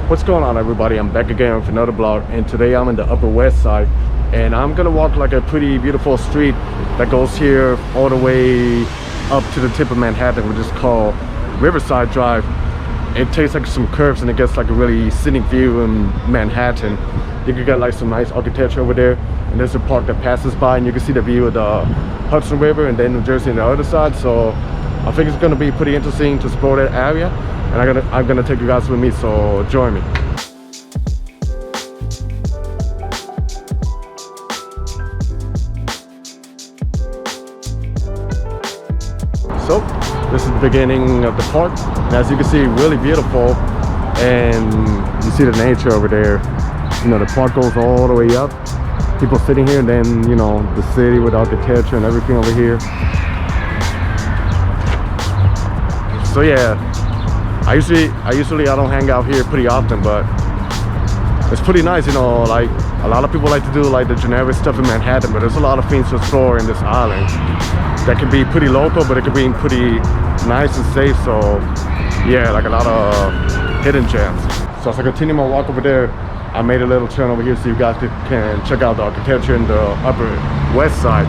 What's going on, everybody? I'm back again with another vlog, and today I'm in the Upper West Side, and I'm gonna walk like a pretty beautiful street that goes here all the way up to the tip of Manhattan, which is called Riverside Drive. It takes like some curves and it gets like a really scenic view in Manhattan. You can get like some nice architecture over there, and there's a park that passes by, and you can see the view of the Hudson River and then New Jersey on the other side. So I think it's gonna be pretty interesting to explore that area, and I'm gonna take you guys with me, so join me. So this is the beginning of the park, and as you can see, really beautiful, and you see the nature over there. You know, the park goes all the way up, people sitting here, and then, you know, the city with architecture and everything over here. So yeah, I usually don't hang out here pretty often, but it's pretty nice, you know. Like, a lot of people like to do like the generic stuff in Manhattan, but there's a lot of things to explore in this island that can be pretty local, but it can be pretty nice and safe. So yeah, like a lot of hidden gems. So as I continue my walk over there, I made a little turn over here so you guys can check out the architecture in the Upper West Side.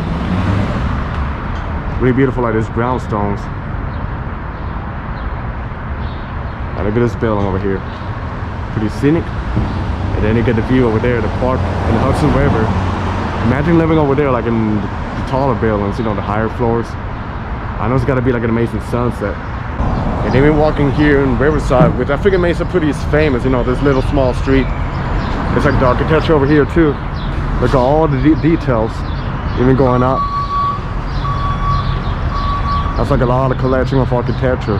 Really beautiful, like these brownstones. And look at this building over here, pretty scenic. And then you get the view over there, the park and the Hudson River. Imagine living over there, like in the taller buildings, you know, the higher floors. I know it's got to be like an amazing sunset. And then we're walking here in Riverside, which I think it makes it pretty famous, you know, this little small street. It's like the architecture over here too. Look at all the details, even going up. That's like a lot of collection of architecture.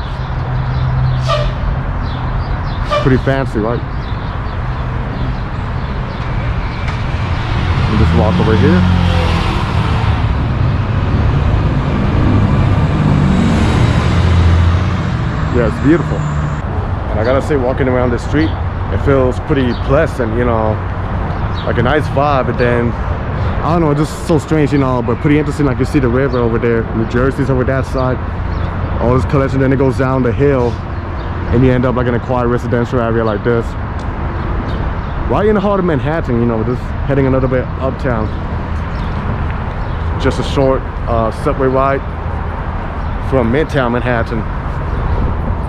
Pretty fancy, right? And just walk over here. Yeah, it's beautiful. And I gotta say, walking around the street, it feels pretty pleasant, you know, like a nice vibe. But then, I don't know, it's just so strange, you know, but pretty interesting. Like, you see the river over there, New Jersey's over that side, all this collection, then it goes down the hill, and you end up like in a quiet residential area like this, right in the heart of Manhattan, you know, just heading a little bit uptown. Just a short subway ride from Midtown Manhattan.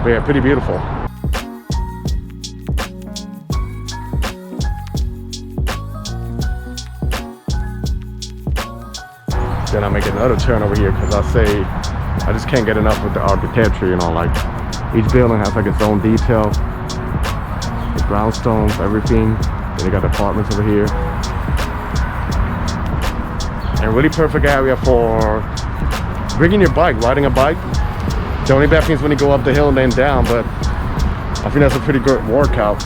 But yeah, pretty beautiful. Then I make another turn over here because I just can't get enough with the architecture, you know, like each building has like its own detail, the brownstones, everything. Then you got apartments over here. And really perfect area for bringing your bike, riding a bike. The only bad thing is when you go up the hill and then down, but I think that's a pretty good workout.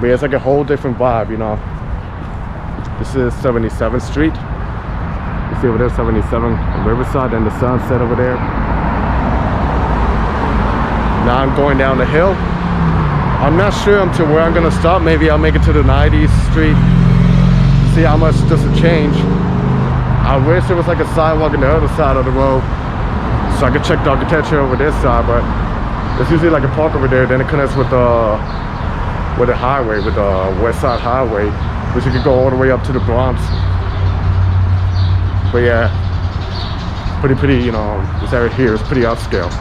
But it's like a whole different vibe, you know. This is 77th Street. You see over there, 77 Riverside, and the sunset over there. Now I'm going down the hill. I'm not sure until where I'm gonna stop. Maybe I'll make it to the 90th Street. See how much does it change. I wish there was like a sidewalk on the other side of the road, so I could check the architecture over this side, but there's usually like a park over there, then it connects with the highway, with the West Side Highway, which you could go all the way up to the Bronx. But yeah, pretty, you know, this area here is pretty upscale.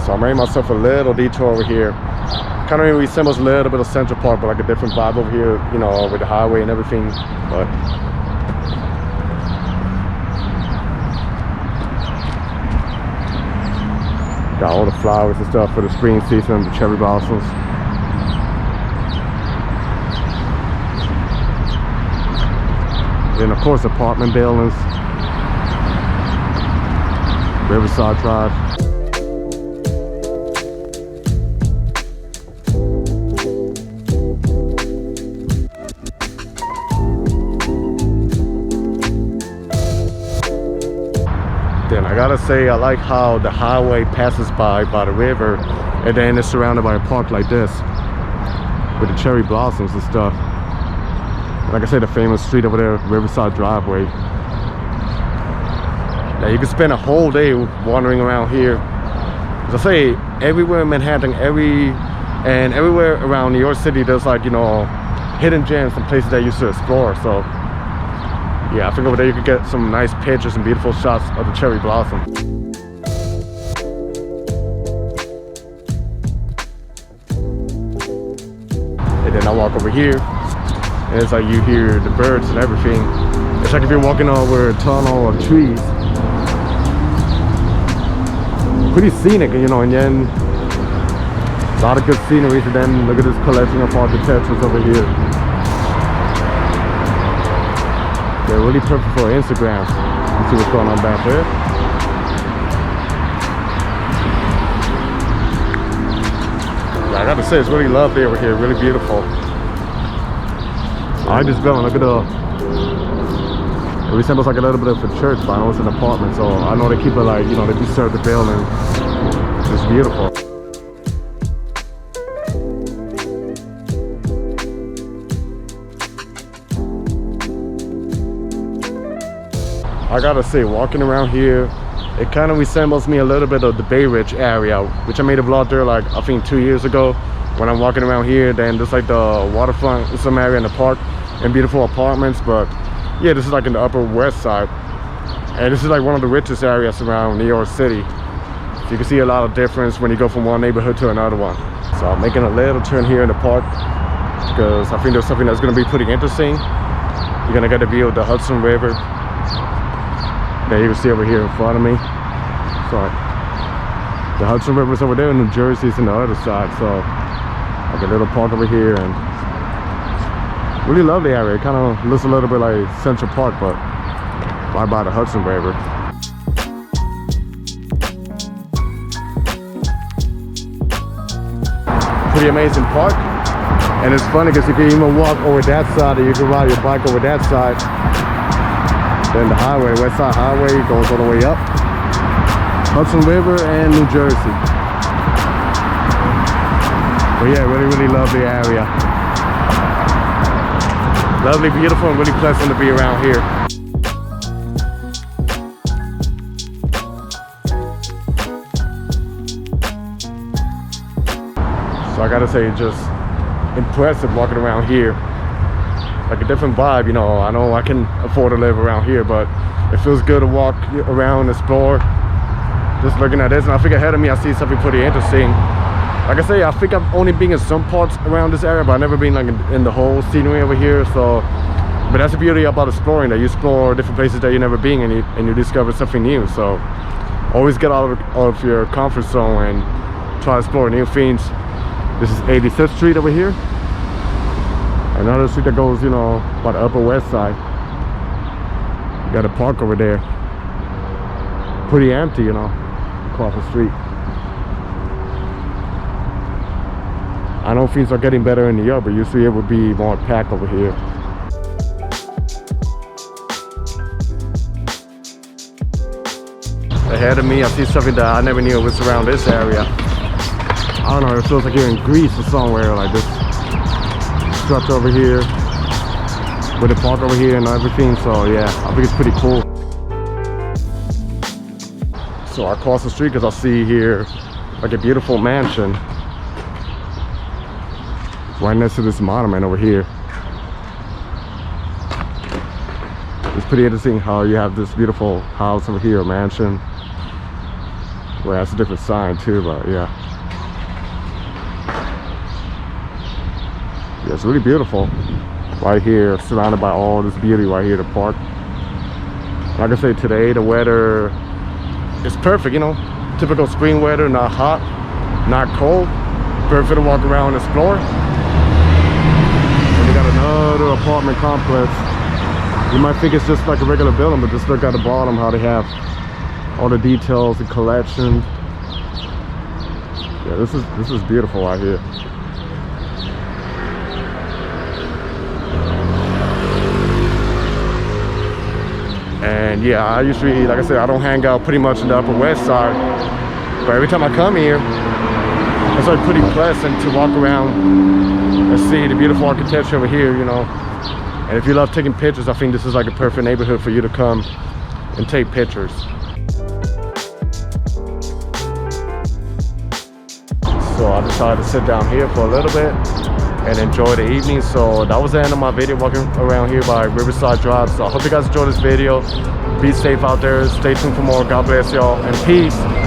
So I made myself a little detour over here. Kind of resembles a little bit of Central Park, but like a different vibe over here, you know, with the highway and everything. But got all the flowers and stuff for the spring season, the cherry blossoms. Then of course apartment buildings, Riverside Drive. Then I gotta say, I like how the highway passes by the river, and then it's surrounded by a park like this with the cherry blossoms and stuff. Like I said, the famous street over there, Riverside Driveway. Now you can spend a whole day wandering around here. As I say, everywhere in Manhattan, every And everywhere around New York City, there's like, you know, hidden gems and places that you should explore. So yeah, I think over there you could get some nice pictures and beautiful shots of the cherry blossom. And then I walk over here, and it's like you hear the birds and everything. It's like if you're walking over a tunnel of trees. Pretty scenic, you know, and then a lot of good scenery. And then look at this collection of architectures over here. They're really perfect for Instagram. You see what's going on back there. Yeah, I gotta say, it's really lovely over here, really beautiful. I like this building, look at it resembles like a little bit of a church, but I know it's an apartment, so I know they keep it like, you know, they preserve the building. It's beautiful. I gotta say, walking around here, it kind of resembles me a little bit of the Bay Ridge area, which I made a vlog there like I think 2 years ago. When I'm walking around here, then there's like the waterfront, some area in the park and beautiful apartments. But yeah, this is like in the Upper West Side, and this is like one of the richest areas around New York City. So you can see a lot of difference when you go from one neighborhood to another one. So I'm making a little turn here in the park because I think there's something that's going to be pretty interesting. You're going to get a view of the Hudson River that you can see over here in front of me. Sorry. The Hudson River is over there, and New Jersey's on the other side. So like a little park over here, and really lovely area. It kind of looks a little bit like Central Park, but right by the Hudson River. Pretty amazing park, and it's funny because you can even walk over that side, or you can ride your bike over that side. Then the highway, West Side Highway, goes all the way up Hudson River and New Jersey. But yeah, really lovely area. Lovely, beautiful, and really pleasant to be around here. So I gotta say, just impressive walking around here. Like a different vibe, you know. I know I can afford to live around here, but it feels good to walk around, explore. Just looking at this, and I think ahead of me I see something pretty interesting. Like I say, I think I've only been in some parts around this area, but I've never been like in the whole scenery over here. So, but that's the beauty about exploring, that you explore different places that you've never been, and you discover something new. So always get out of your comfort zone and try to explore new things. This is 85th Street over here. Another street that goes, you know, by the Upper West Side. You got a park over there. Pretty empty, you know, across the street. I know things are getting better in New York, but usually it would be more packed over here. Ahead of me, I see something that I never knew was around this area. I don't know, it feels like you're in Greece or somewhere, like this structure over here with the park over here and everything. So yeah, I think it's pretty cool. So I cross the street because I see here like a beautiful mansion right next to this monument over here. It's pretty interesting how you have this beautiful house over here, a mansion. Well, that's a different sign too, but yeah. Yeah, it's really beautiful right here, surrounded by all this beauty right here, the park. Like I say, today the weather is perfect, you know, typical spring weather, not hot, not cold, perfect to walk around and explore. And we got another apartment complex. You might think it's just like a regular building, but just look at the bottom how they have all the details and collections. Yeah, this is beautiful right here. And yeah, I usually, like I said, I don't hang out pretty much in the Upper West Side, but every time I come here, it's like pretty pleasant to walk around and see the beautiful architecture over here, you know. And if you love taking pictures, I think this is like a perfect neighborhood for you to come and take pictures. So so I decided to sit down here for a little bit and enjoy the evening. So that was the end of my video walking around here by Riverside Drive. So I hope you guys enjoyed this video. Be safe out there. Stay tuned for more. God bless y'all and peace.